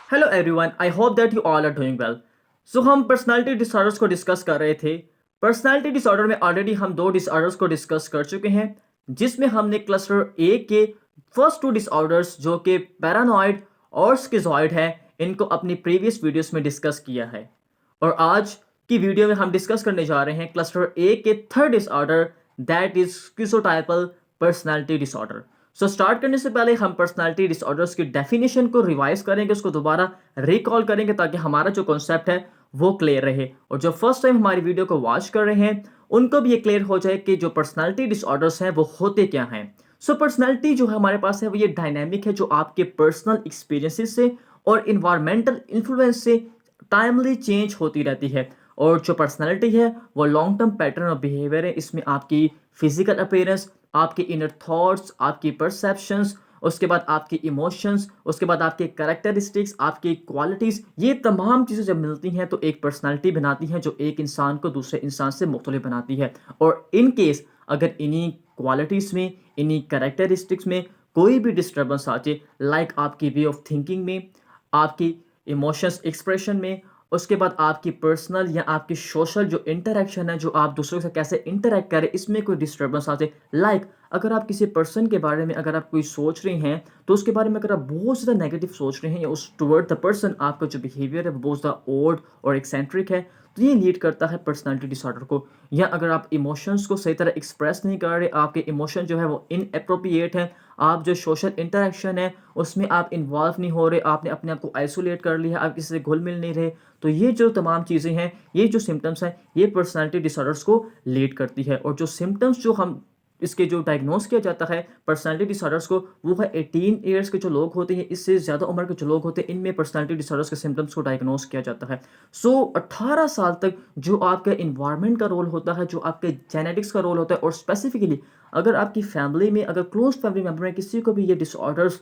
Hello everyone, I hope that you all are doing well. So हम personality disorders को discuss कर रहे थे। पर्सनालिटी डिसऑर्डर में ऑलरेडी हम दो डिसऑर्डर्स को डिस्कस कर चुके हैं, जिसमें हमने क्लस्टर ए के फर्स्ट टू डिसऑर्डर्स जो कि पैरानॉइड और स्किज़ॉइड है, इनको अपनी प्रीवियस वीडियोस में डिस्कस किया है। और आज की वीडियो में हम डिस्कस करने जा रहे हैं क्लस्टर ए के third disorder, that is schizotypal personality disorder. So start करने से पहले हम पर्सनालिटी डिसऑर्डर्स की डेफिनेशन को रिवाइज करेंगे, उसको दोबारा रिकॉल करेंगे ताकि हमारा जो कॉन्सेप्ट है वो क्लियर रहे, और जो फर्स्ट टाइम हमारी वीडियो को वॉच कर रहे हैं उनको भी ये क्लियर हो जाए कि जो पर्सनालिटी डिसऑर्डर्स हैं वो होते क्या हैं। सो पर्सनालिटी जो हमारे पास है वो ये डायनेमिक है जो आपके पर्सनल एक्सपीरियंसेस से और इन्वायरमेंटल इन्फ्लुएंस से टाइमली चेंज होती रहती है। और जो पर्सनालिटी है वो long term pattern of behaviour है। इसमें आपकी फिजिकल अपीयरेंस, आपके इनर थॉट्स, आपकी परसेप्शंस, उसके बाद आपके इमोशंस, उसके बाद आपके कैरेक्टरिस्टिक्स, आपकी क्वालिटीज़, ये तमाम चीज़ें जब मिलती हैं तो एक पर्सनालिटी बनाती हैं जो एक इंसान को दूसरे इंसान से मुख्तलिफ बनाती है। और इन केस अगर इन्हीं क्वालिटीज़ में, इन्हीं कैरेक्टरिस्टिक्स में कोई भी डिस्टर्बेंस आ जाए, लाइक आपकी वे ऑफ थिंकिंग में, आपकी इमोशंस एक्सप्रेशन में, उसके बाद आपकी पर्सनल या आपकी सोशल जो इंटरेक्शन है, जो आप दूसरों से कैसे इंटरेक्ट करें, इसमें कोई डिस्टर्बेंस आ जाए, लाइक अगर आप किसी पर्सन के बारे में अगर आप कोई सोच रहे हैं तो उसके बारे में अगर आप बहुत ज़्यादा नेगेटिव सोच रहे हैं या उस टुवर्ड द पर्सन आपका जो बिहेवियर है वो बहुत ज़्यादा ओड और एक्सेंट्रिक है, तो ये लीड करता है पर्सनालिटी डिसऑर्डर को। या अगर आप इमोशंस को सही तरह एक्सप्रेस नहीं कर रहे, आपके इमोशन जो है वो इनअप्रोप्रिएट है, आप जो सोशल इंटरेक्शन है उसमें आप इन्वॉल्व नहीं हो रहे, आपने अपने आप को आइसोलेट कर लिया, आप किसी से घुल मिल नहीं रहे, तो ये जो तमाम चीज़ें हैं, ये जो सिम्टम्स हैं, ये पर्सनालिटी डिसऑर्डर्स को लीड करती है। और जो सिम्टम्स जो हम इसके जो डायग्नोस किया जाता है पर्सनालिटी डिसऑर्डर्स को, वो है 18 ईयर्स के जो लोग होते हैं, इससे ज़्यादा उम्र के जो लोग होते हैं, इनमें पर्सनालिटी डिसऑर्डर्स के सिम्टम्स को डायग्नोस किया जाता है। सो 18 साल तक जो आपके इन्वायरमेंट का रोल होता है, जो आपके जेनेटिक्स का रोल होता है, और स्पेसिफिकली अगर आपकी फैमिली में, अगर क्लोज फैमिली मेम्बर में किसी को भी ये डिसऑर्डर्स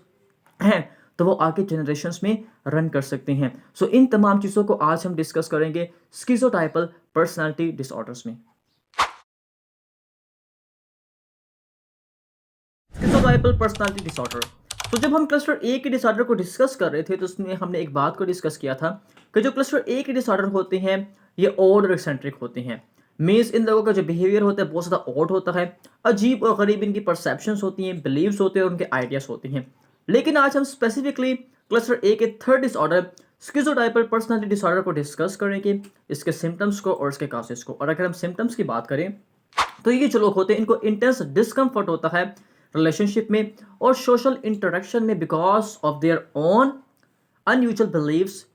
हैं, तो वो आगे जनरेशंस में रन कर सकते हैं। सो इन तमाम चीज़ों को आज हम डिस्कस करेंगे स्किज़ोटाइपल पर्सनालिटी डिसऑर्डर्स में। स्किज़ोटाइपल पर्सनालिटी डिसऑर्डर। तो जब हम क्लस्टर ए के डिसऑर्डर को डिस्कस कर रहे थे तो उसमें हमने एक बात को डिस्कस किया था कि जो क्लस्टर ए के डिसऑर्डर होते हैं ये ऑड और एक्सेंट्रिक होते हैं। मीन्स इन लोगों का जो बिहेवियर होता है बहुत ज़्यादा ऑड होता है, अजीब और गरीब इनकी परसेप्शंस होती हैं, बिलीव्स होते हैं और उनके आइडियाज़ होते हैं। लेकिन आज हम स्पेसिफिकली क्लस्टर ए के थर्ड डिसऑर्डर स्किज़ोटाइपल पर्सनालिटी डिसऑर्डर को डिस्कस करेंगे, इसके सिम्टम्स को और इसके काजेस को। और अगर हम सिम्टम्स की बात करें तो ये जो लोग होते हैं इनको इंटेंस डिस्कम्फर्ट होता है रिलेशनशिप में और सोशल इंटरेक्शन में because of their own unusual beliefs,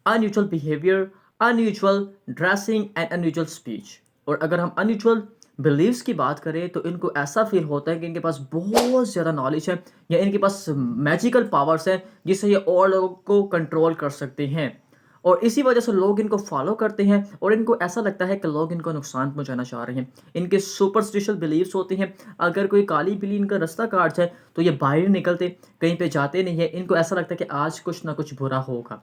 unusual behaviour, unusual dressing and unusual speech. और अगर हम अनयूजुअल बिलीव्स की बात करें तो इनको ऐसा फील होता है कि इनके पास बहुत ज़्यादा नॉलेज है या इनके पास मैजिकल पावर्स हैं जिससे ये और लोगों को कंट्रोल कर सकते हैं। और इसी वजह से लोग इनको फॉलो करते हैं और इनको ऐसा लगता है कि लोग इनको नुकसान पहुंचाना चाह रहे हैं। इनके सुपरस्टिशियल बिलीव्स होते हैं, अगर कोई काली बिल्ली इनका रास्ता काट जाए तो ये बाहर नहीं निकलते, कहीं पे जाते नहीं है, इनको ऐसा लगता है कि आज कुछ ना कुछ बुरा होगा।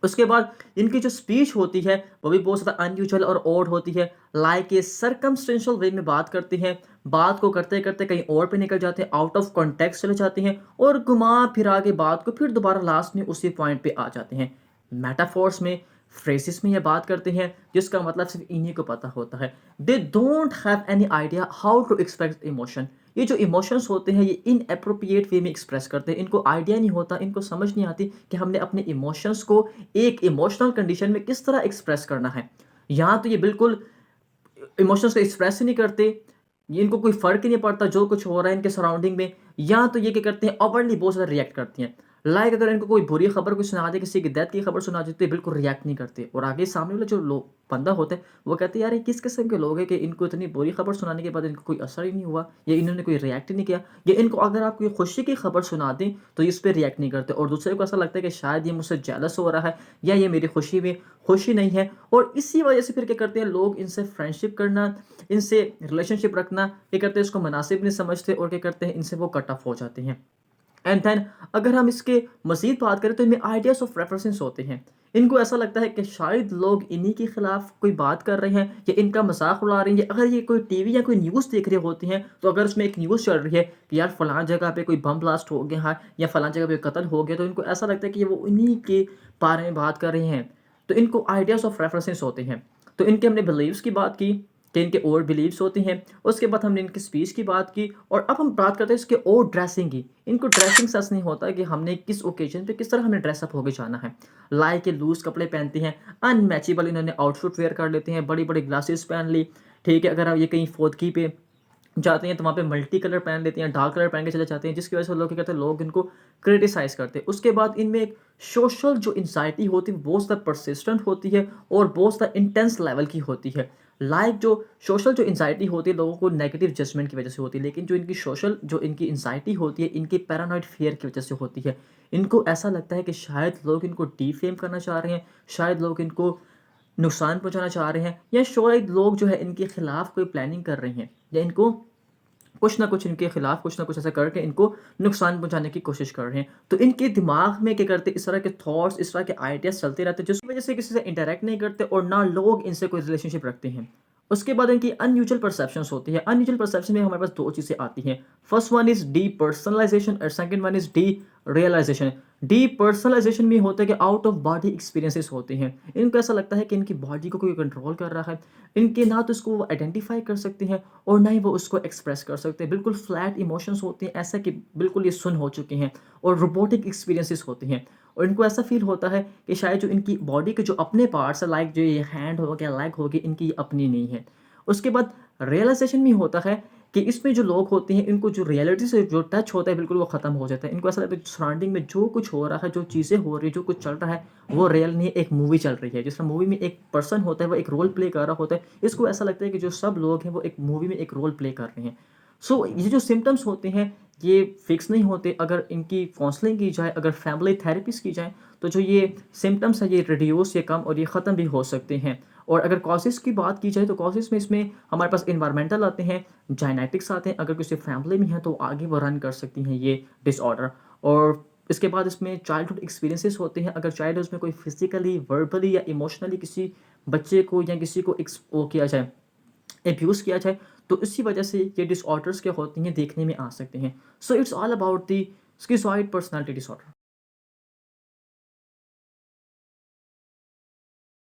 उसके बाद इनकी जो स्पीच होती है वो भी बहुत ज़्यादा अनयूजुअल और ऑड होती है, लाइक ये सरकमस्टेंशियल वे में बात करते हैं, बात को करते करते कहीं और पे निकल जाते हैं, आउट ऑफ कॉन्टेक्स्ट चले जाते हैं और घुमा फिरा के बात को फिर दोबारा लास्ट में उसी पॉइंट पे आ जाते हैं। मेटाफोर्स में, फ्रेजेस में ये बात करते हैं जिसका मतलब सिर्फ इन्हीं को पता होता है। They don't have any idea how to express emotion. ये जो इमोशंस होते हैं ये इनअप्रोप्रिएट वे में एक्सप्रेस करते हैं, इनको आइडिया नहीं होता, इनको समझ नहीं आती कि हमने अपने इमोशंस को एक इमोशनल कंडीशन में किस तरह एक्सप्रेस करना है। यहाँ तो ये बिल्कुल इमोशंस को एक्सप्रेस ही नहीं करते, ये इनको कोई फ़र्क ही नहीं पड़ता जो कुछ हो रहा है इनके सराउंडिंग में। या तो ये क्या करते हैं, ओवरली बहुत ज़्यादा रिएक्ट करती हैं। लाइक अगर इनको कोई बुरी खबर कोई सुना दे, किसी की डेथ की खबर सुना देते, बिल्कुल रिएक्ट नहीं करते और आगे सामने वाला जो लोग बंदा होता है वो कहते हैं यार ये किस किस्म के लोग हैं कि इनको इतनी बुरी खबर सुनाने के बाद इनको कोई असर ही नहीं हुआ या इन्होंने कोई रिएक्ट ही नहीं किया। या इनको अगर आप कोई खुशी की खबर सुना दें तो इस पर रिएक्ट नहीं करते और दूसरे को ऐसा लगता है कि शायद ये मुझसे जेलस हो रहा है या ये मेरी खुशी में खुशी नहीं है। और इसी वजह से फिर क्या करते हैं लोग, इनसे फ्रेंडशिप करना, इनसे रिलेशनशिप रखना क्या करते हैं इसको मुनासिब नहीं समझते और क्या करते हैं इनसे वो कट ऑफ हो जाते हैं। एंड देन अगर हम इसके मज़ीद बात करें तो इनमें आइडियाज़ ऑफ रेफरेंसेस होते हैं। इनको ऐसा लगता है कि शायद लोग इन्हीं के खिलाफ कोई बात कर रहे हैं या इनका मज़ाक उड़ा रहे हैं, या अगर ये कोई टीवी या कोई न्यूज़ देख रहे होते हैं, तो अगर उसमें एक न्यूज़ चल रही है कि यार फलां जगह पे कोई बम ब्लास्ट हो गया है या फलां जगह पे कत्ल हो गया, तो इनको ऐसा लगता है कि ये वो इन्हीं के बारे में बात कर रहे हैं। तो इनको आइडियाज़ ऑफ रेफरेंसेस होते हैं। तो इनके हमने बिलीव्स की बात की कि इनके और बिलीव्स होती हैं। उसके बाद हमने इनकी स्पीच की बात की और अब हम बात करते हैं इसके और ड्रेसिंग की। इनको ड्रेसिंग सेंस नहीं होता कि हमने किस ओकेजन पे किस तरह हमने ड्रेसअप होके जाना है। लाइक ये लूज़ कपड़े पहनते हैं, अनमैचेबल इन्होंने आउटफिट वेयर कर लेते हैं, बड़ी-बड़ी ग्लासेस पहन ली, ठीक है। अगर आप ये कहीं फ़ोटकी पे जाते हैं तो वहाँ पे मल्टी कलर पहन लेते हैं, डार्क कलर पहन के चले जाते हैं, जिसकी वजह से लोग क्या कहते हैं, लोग इनको क्रिटिसाइज़ करते हैं। उसके बाद इनमें एक सोशल जो एंग्ज़ायटी होती है बहुत ज़्यादा पर्सिस्टेंट होती है और बहुत ज़्यादा इंटेंस लेवल की होती है। लाइक जो सोशल जो एंग्ज़ायटी होती है लोगों को नेगेटिव जजमेंट की वजह से होती है, लेकिन जो इनकी सोशल जो इनकी एंग्ज़ायटी होती है, इनकी पैरानॉइड फ़ियर की वजह से होती है। इनको ऐसा लगता है कि शायद लोग इनको डिफ़ेम करना चाह रहे हैं, शायद लोग इनको नुकसान पहुँचाना चाह रहे हैं, या शायद लोग जो है इनके खिलाफ कोई प्लानिंग कर रहे हैं, या इनको कुछ ना कुछ इनके खिलाफ कुछ ना कुछ ऐसा करके इनको नुकसान पहुँचाने की कोशिश कर रहे हैं। तो इनके दिमाग में क्या करते हैं, इस तरह के थॉट्स, इस तरह के आइडियाज़ चलते रहते हैं, जिसकी वज़ह से किसी से इंटरैक्ट नहीं करते और ना लोग इनसे कोई रिलेशनशिप रखते हैं। उसके बाद इनकी अनयूजुअल परसेप्शंस होती है। अनयूजुअल परसेप्शन में हमारे पास 2 चीज़ें आती हैं। फर्स्ट वन इज़ डीपर्सनलाइज़ेशन और सेकंड वन इज़ डीरियलाइज़ेशन। डीपर्सनलाइज़ेशन में होता है कि आउट ऑफ बॉडी एक्सपीरियंसेस होते हैं। इनको ऐसा लगता है कि इनकी बॉडी को कोई कंट्रोल कर रहा है। इनके ना तो इसको वो आइडेंटिफ़ाई कर सकते हैं और ना ही वो उसको एक्सप्रेस कर सकते हैं। बिल्कुल फ्लैट इमोशंस होते हैं, ऐसा कि बिल्कुल ये सुन्न हो चुके हैं, और रोबोटिक एक्सपीरियंसेस होते हैं। और इनको ऐसा फ़ील होता है कि शायद जो इनकी बॉडी के जो अपने पार्ट्स हैं, लाइक जो ये हैंड हो गया, लेग हो गई, इनकी अपनी नहीं है। उसके बाद रियलाइज़ेशन भी होता है कि इसमें जो लोग होते हैं, इनको जो रियलिटी से जो टच होता है बिल्कुल वो ख़त्म हो जाता है। इनको ऐसा लगता है सराउंडिंग में जो कुछ हो रहा है, जो चीज़ें हो रही हैं, जो कुछ चल रहा है, वो रियल नहीं है, एक मूवी चल रही है। जिस तरह मूवी में एक पर्सन होता है, वो एक रोल प्ले कर रहा होता है, इसको ऐसा लगता है कि जो सब लोग हैं वो एक मूवी में एक रोल प्ले कर रहे हैं। सो ये जो सिम्पटम्स होते हैं, ये फिक्स नहीं होते। अगर इनकी काउंसलिंग की जाए, अगर फैमिली थेरेपीज़ की जाएँ, तो जो ये सिम्पटम्स हैं ये रिड्यूस, ये कम और ये ख़त्म भी हो सकते हैं। और अगर कॉजेज़ की बात की जाए तो कॉजेज़ में इसमें हमारे पास एनवायरमेंटल आते हैं, जेनेटिक्स आते हैं, अगर किसी फैमिली में है तो आगे वो रन कर सकती हैं ये डिसऑर्डर। और इसके बाद इसमें चाइल्डहुड एक्सपीरियंसेस होते हैं। अगर चाइल्डहुड में कोई फिज़िकली, वर्बली या इमोशनली किसी बच्चे को या किसी को वो किया जाए, अब्यूज़ किया जाए, तो इसी वजह से ये डिसऑर्डर्स क्या होती हैं देखने में आ सकते हैं। So it's all about the schizoid personality disorder.